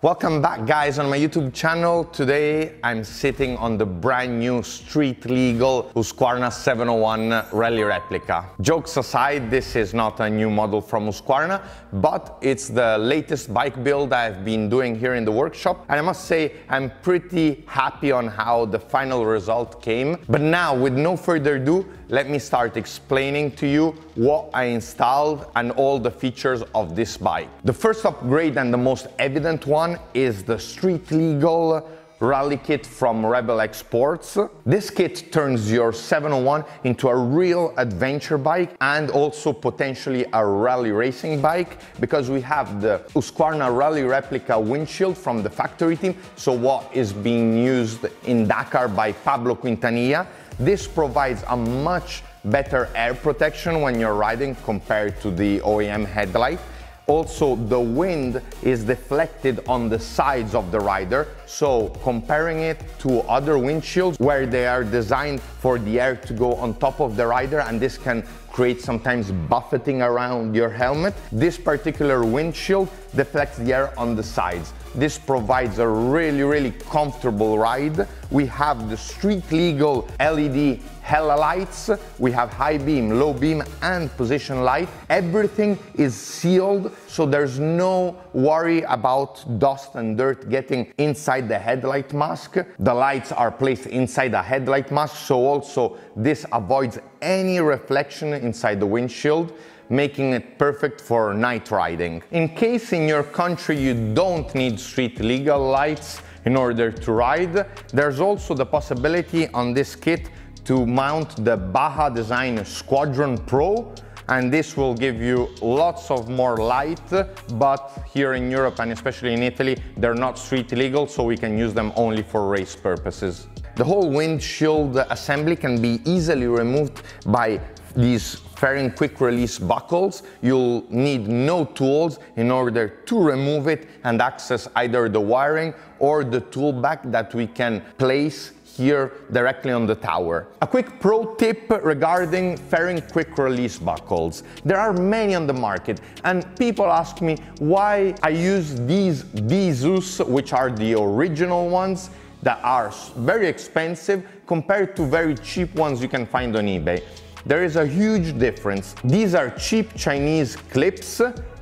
Welcome back guys on my YouTube channel. Today I'm sitting on the brand new street legal Husqvarna 701 Rally Replica. Jokes aside, this is not a new model from Husqvarna, but it's the latest bike build I've been doing here in the workshop. And I must say I'm pretty happy on how the final result came. But now with no further ado, let me start explaining to you what I installed and all the features of this bike. The first upgrade and the most evident one is the street legal rally kit from Rebel Exports. This kit turns your 701 into a real adventure bike and also potentially a rally racing bike, because we have the Husqvarna Rally Replica windshield from the factory team, so what is being used in Dakar by Pablo Quintanilla. This provides a much better air protection when you're riding compared to the OEM headlight. Also, the wind is deflected on the sides of the rider, so comparing it to other windshields where they are designed for the air to go on top of the rider, and this can create sometimes buffeting around your helmet, this particular windshield deflects the air on the sides. This provides a really comfortable ride. We have the street legal LED Hella lights, we have high beam, low beam and position light. Everything is sealed, so there's no worry about dust and dirt getting inside the headlight mask. The lights are placed inside the headlight mask, so also this avoids any reflection inside the windshield, making it perfect for night riding. In case in your country you don't need street legal lights in order to ride, there's also the possibility on this kit to mount the Baja Design Squadron Pro, and this will give you lots of more light, but here in Europe and especially in Italy, they're not street legal, so we can use them only for race purposes. The whole windshield assembly can be easily removed by these fairing quick release buckles. You'll need no tools in order to remove it and access either the wiring or the tool bag that we can place here directly on the tower. A quick pro tip regarding fairing quick release buckles. There are many on the market and people ask me why I use these Zeus, which are the original ones that are very expensive compared to very cheap ones you can find on eBay. There is a huge difference. These are cheap Chinese clips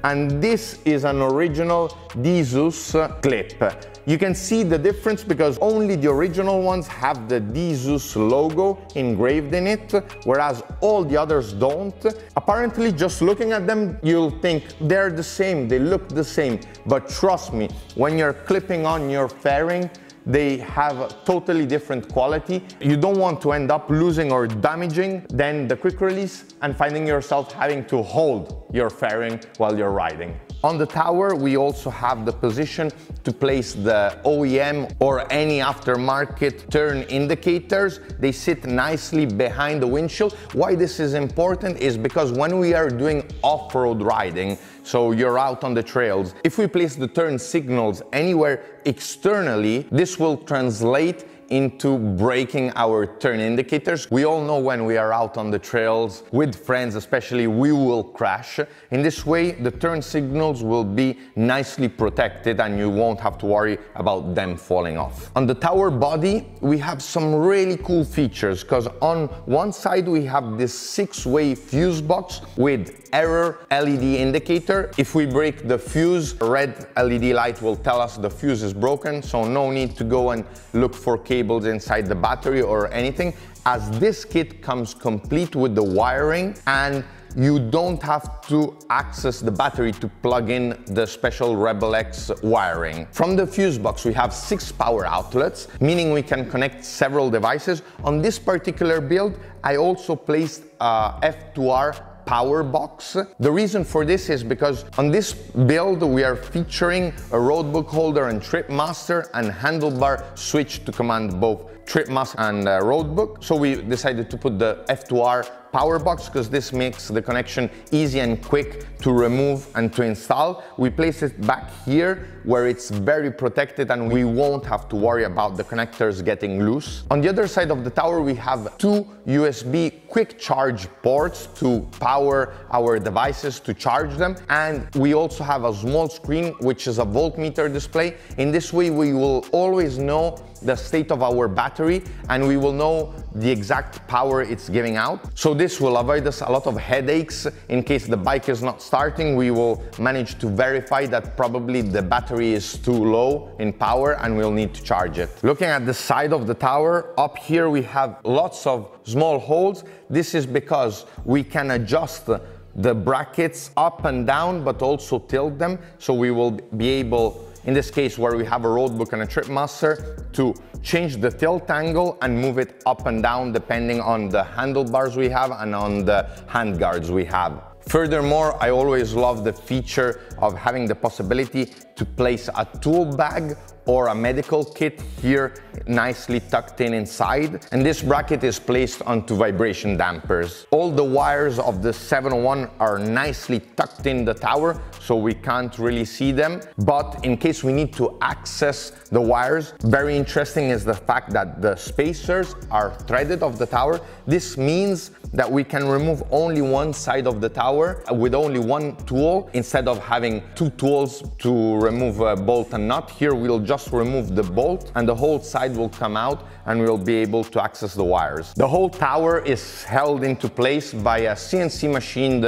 and this is an original Zeus clip. You can see the difference because only the original ones have the Zeus logo engraved in it, whereas all the others don't. Apparently, just looking at them, you'll think they're the same, they look the same. But trust me, when you're clipping on your fairing, they have a totally different quality. You don't want to end up losing or damaging then the quick release and finding yourself having to hold your fairing while you're riding. On the tower, we also have the position to place the OEM or any aftermarket turn indicators. They sit nicely behind the windshield. Why this is important is because when we are doing off-road riding, so you're out on the trails, if we place the turn signals anywhere externally, this will translate into braking our turn indicators. We all know when we are out on the trails with friends especially, we will crash. In this way, the turn signals will be nicely protected and you won't have to worry about them falling off. On the tower body, we have some really cool features because on one side we have this 6-way fuse box with error LED indicator. If we break the fuse, a red LED light will tell us the fuse is broken, so no need to go and look for cables inside the battery or anything, as this kit comes complete with the wiring and you don't have to access the battery to plug in the special Rebel X wiring. From the fuse box, we have 6 power outlets, meaning we can connect several devices. On this particular build, I also placed a F2R power box. The reason for this is because on this build we are featuring a roadbook holder and trip master and handlebar switch to command both trip master and roadbook. So we decided to put the F2R power box because this makes the connection easy and quick to remove and to install. We place it back here where it's very protected and we won't have to worry about the connectors getting loose. On the other side of the tower, we have two USB quick charge ports to power our devices, to charge them. And we also have a small screen, which is a voltmeter display. In this way, we will always know the state of our battery and we will know the exact power it's giving out. So this will avoid us a lot of headaches. In case the bike is not starting, we will manage to verify that probably the battery is too low in power and we'll need to charge it. Looking at the side of the tower, up here we have lots of small holes. This is because we can adjust the brackets up and down, but also tilt them. So we will be able, in this case where we have a road book and a trip master, to change the tilt angle and move it up and down depending on the handlebars we have and on the handguards we have. Furthermore, I always love the feature of having the possibility to place a tool bag or a medical kit here nicely tucked in inside, and this bracket is placed onto vibration dampers. All the wires of the 701 are nicely tucked in the tower, so we can't really see them, but in case we need to access the wires, very interesting is the fact that the spacers are threaded off the tower. This means that we can remove only one side of the tower with only one tool instead of having two tools to remove a bolt and nut. Here we'll just remove the bolt and the whole side will come out and we'll be able to access the wires. The whole tower is held into place by a CNC machined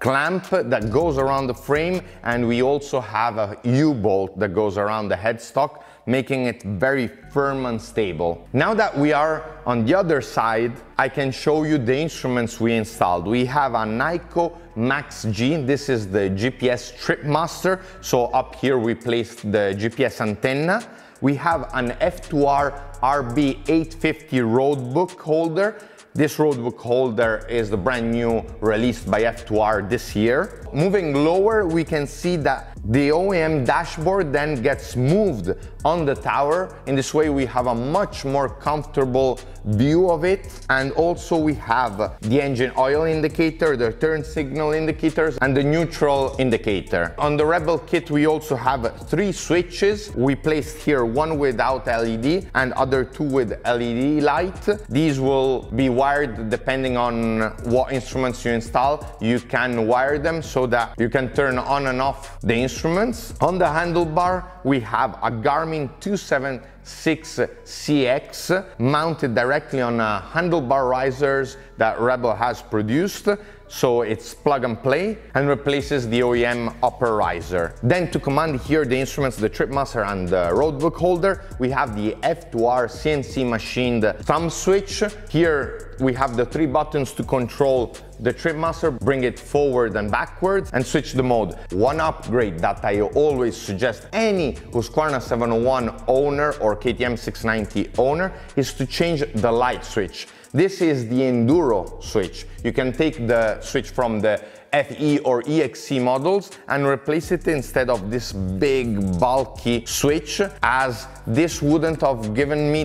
clamp that goes around the frame, and we also have a U-bolt that goes around the headstock, making it very firm and stable. Now that we are on the other side, I can show you the instruments we installed. We have a Nikon Max G. This is the GPS trip master. So up here we placed the GPS antenna. We have an F2R RB850 roadbook holder. This roadbook holder is the brand new released by F2R this year. Moving lower, we can see that the OEM dashboard then gets moved on the tower. In this way, we have a much more comfortable view of it. And also we have the engine oil indicator, the turn signal indicators, and the neutral indicator. On the Rebel kit, we also have 3 switches. We placed here one without LED and other 2 with LED light. These will be wired depending on what instruments you install. You can wire them so that you can turn on and off the instruments. On the handlebar, we have a Garmin 276CX mounted directly on handlebar risers that Rebel has produced. So it's plug and play and replaces the OEM upper riser. Then to command here the instruments, the Tripmaster and the roadbook holder, we have the F2R CNC machined thumb switch. Here we have the 3 buttons to control the Tripmaster, bring it forward and backwards, and switch the mode. One upgrade that I always suggest any Husqvarna 701 owner or KTM 690 owner is to change the light switch. This is the Enduro switch. You can take the switch from the FE or EXC models and replace it instead of this big bulky switch, as this wouldn't have given me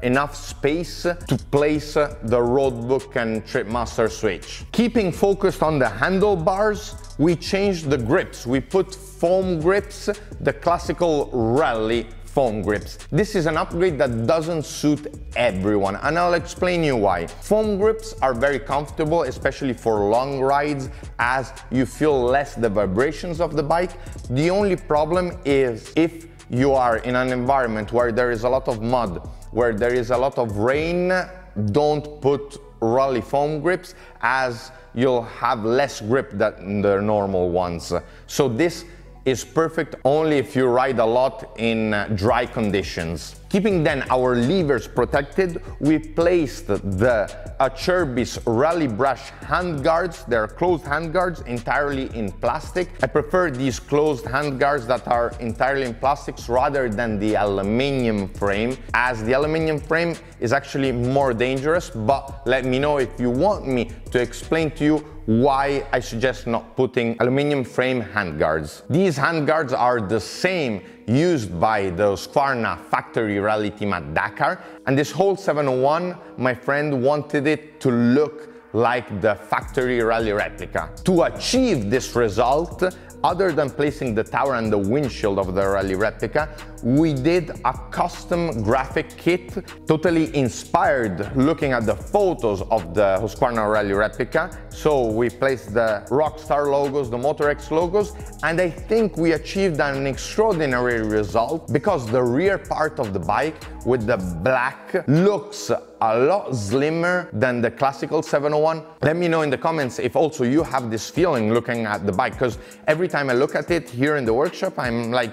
enough space to place the roadbook and Tripmaster switch. Keeping focused on the handlebars, we changed the grips. We put foam grips, the classical rally foam grips. This is an upgrade that doesn't suit everyone, and I'll explain you why. Foam grips are very comfortable, especially for long rides, as you feel less the vibrations of the bike. The only problem is if you are in an environment where there is a lot of mud, where there is a lot of rain, don't put rally foam grips, as you'll have less grip than the normal ones. So this is perfect only if you ride a lot in dry conditions. Keeping then our levers protected, we placed the Acerbis Rally Brush handguards. They're closed handguards entirely in plastic. I prefer these closed handguards that are entirely in plastics rather than the aluminium frame, as the aluminium frame is actually more dangerous, but let me know if you want me to explain to you why I suggest not putting aluminium frame handguards. These handguards are the same used by the Husqvarna factory rally team at Dakar, and this whole 701, my friend wanted it to look like the factory rally replica. To achieve this result, other than placing the tower and the windshield of the rally replica, we did a custom graphic kit, totally inspired looking at the photos of the Husqvarna rally replica. So we placed the Rockstar logos, the MotorX logos, and I think we achieved an extraordinary result because the rear part of the bike with the black looks a lot slimmer than the classical 701. Let me know in the comments if also you have this feeling looking at the bike, because every time I look at it here in the workshop, I'm like,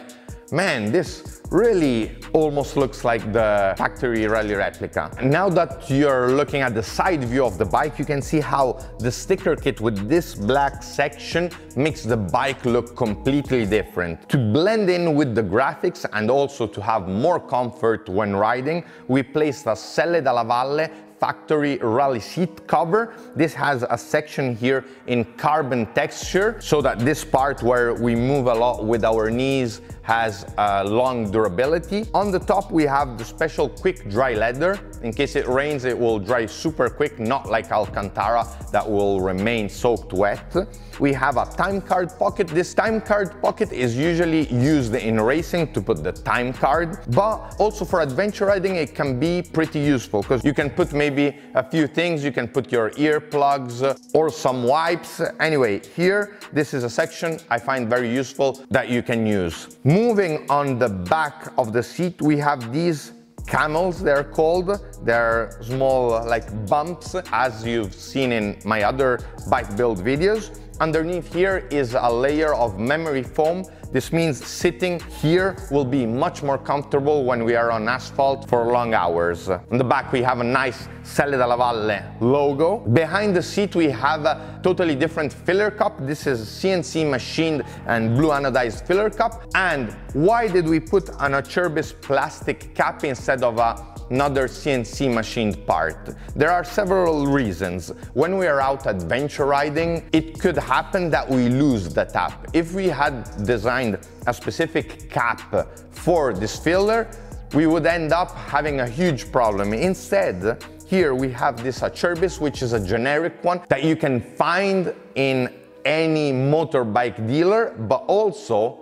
man, this really almost looks like the factory rally replica. Now that you're looking at the side view of the bike, you can see how the sticker kit with this black section makes the bike look completely different. To blend in with the graphics and also to have more comfort when riding, we placed a Selle dalla Valle factory rally seat cover. This has a section here in carbon texture so that this part where we move a lot with our knees has a long durability. On the top we have the special quick dry leather. In case it rains, it will dry super quick, not like Alcantara that will remain soaked wet. We have a time card pocket. This time card pocket is usually used in racing to put the time card, but also for adventure riding it can be pretty useful because you can put maybe a few things. You can put your earplugs or some wipes. Anyway, here, this is a section I find very useful that you can use. Moving on the back of the seat, we have these camels, they're called. They're small like bumps, as you've seen in my other bike build videos. Underneath here is a layer of memory foam. This means sitting here will be much more comfortable when we are on asphalt for long hours. On the back we have a nice Selle dalla Valle logo. Behind the seat we have a totally different filler cup. This is CNC machined and blue anodized filler cup. And why did we put an Acerbis plastic cap instead of another CNC machined part? There are several reasons. When we are out adventure riding, it could happen that we lose the tap. If we had designed a specific cap for this filler, we would end up having a huge problem. Instead, here we have this Acerbis, which is a generic one that you can find in any motorbike dealer, but also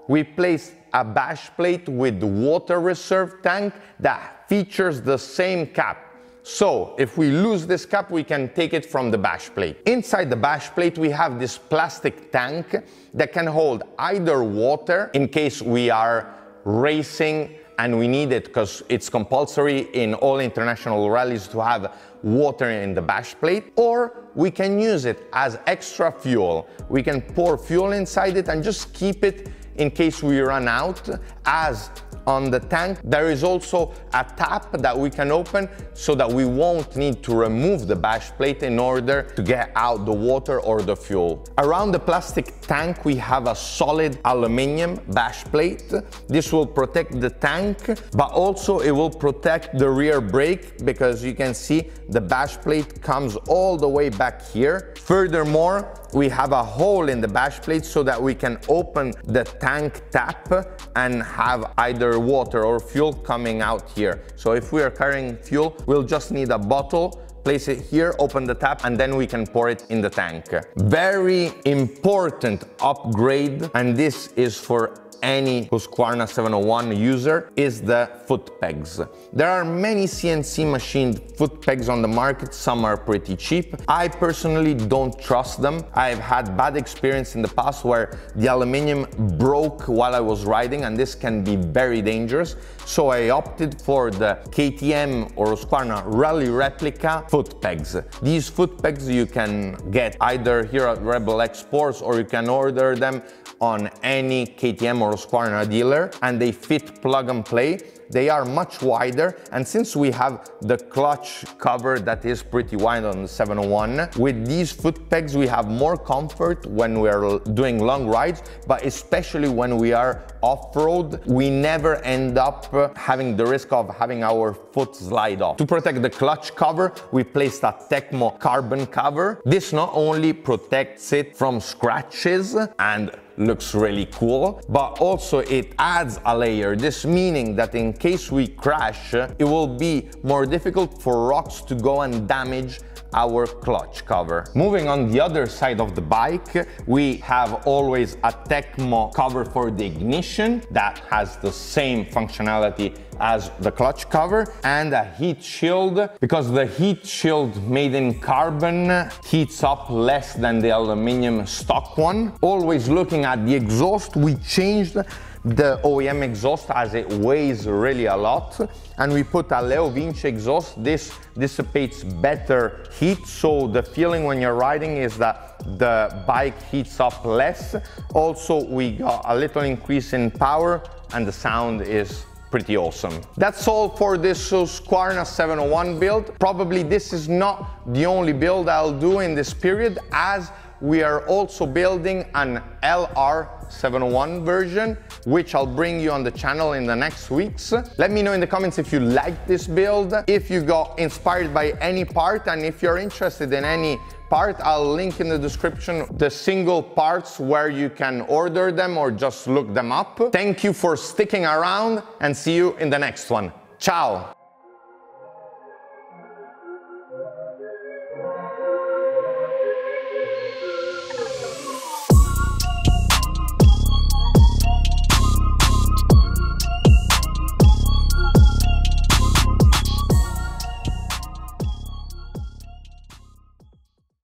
we placed a bash plate with water reserve tank that features the same cap. So if we lose this cap, we can take it from the bash plate. Inside the bash plate, we have this plastic tank that can hold either water in case we are racing and we need it because it's compulsory in all international rallies to have water in the bash plate, or we can use it as extra fuel. We can pour fuel inside it and just keep it in case we run out. As on the tank, there is also a tap that we can open so that we won't need to remove the bash plate in order to get out the water or the fuel. Around the plastic tank, we have a solid aluminum bash plate. This will protect the tank, but also it will protect the rear brake because you can see the bash plate comes all the way back here. Furthermore, we have a hole in the bash plate so that we can open the tank tap and have either water or fuel coming out here. So if we are carrying fuel, we'll just need a bottle, place it here, open the tap, and then we can pour it in the tank. Very important upgrade, and this is for any Husqvarna 701 user, is the foot pegs. There are many CNC machined foot pegs on the market. Some are pretty cheap. I personally don't trust them. I've had bad experience in the past where the aluminum broke while I was riding, and this can be very dangerous. So I opted for the KTM or Husqvarna Rally Replica foot pegs. These foot pegs you can get either here at Rebel Exports or you can order them on any KTM or Husqvarna dealer, and they fit plug and play. They are much wider, and since we have the clutch cover that is pretty wide on the 701, with these foot pegs we have more comfort when we are doing long rides, but especially when we are off-road, we never end up having the risk of having our foot slide off. To protect the clutch cover, we placed a Tecmo carbon cover. This not only protects it from scratches and looks really cool, but also it adds a layer. This meaning that in case we crash, it will be more difficult for rocks to go and damage our clutch cover. Moving on the other side of the bike, we have always a Tecmo cover for the ignition that has the same functionality as the clutch cover, and a heat shield, because the heat shield made in carbon heats up less than the aluminum stock one. Always looking at the exhaust, we changed the OEM exhaust as it weighs really a lot, and we put a Leo Vinci exhaust. This dissipates better heat, so the feeling when you're riding is that the bike heats up less. Also, we got a little increase in power, and the sound is pretty awesome. That's all for this Husqvarna 701 build. Probably this is not the only build I'll do in this period, as we are also building an LR 701 version, which I'll bring you on the channel in the next weeks. Let me know in the comments if you liked this build, if you got inspired by any part, and if you're interested in any part, I'll link in the description the single parts where you can order them or just look them up. Thank you for sticking around, and see you in the next one. Ciao!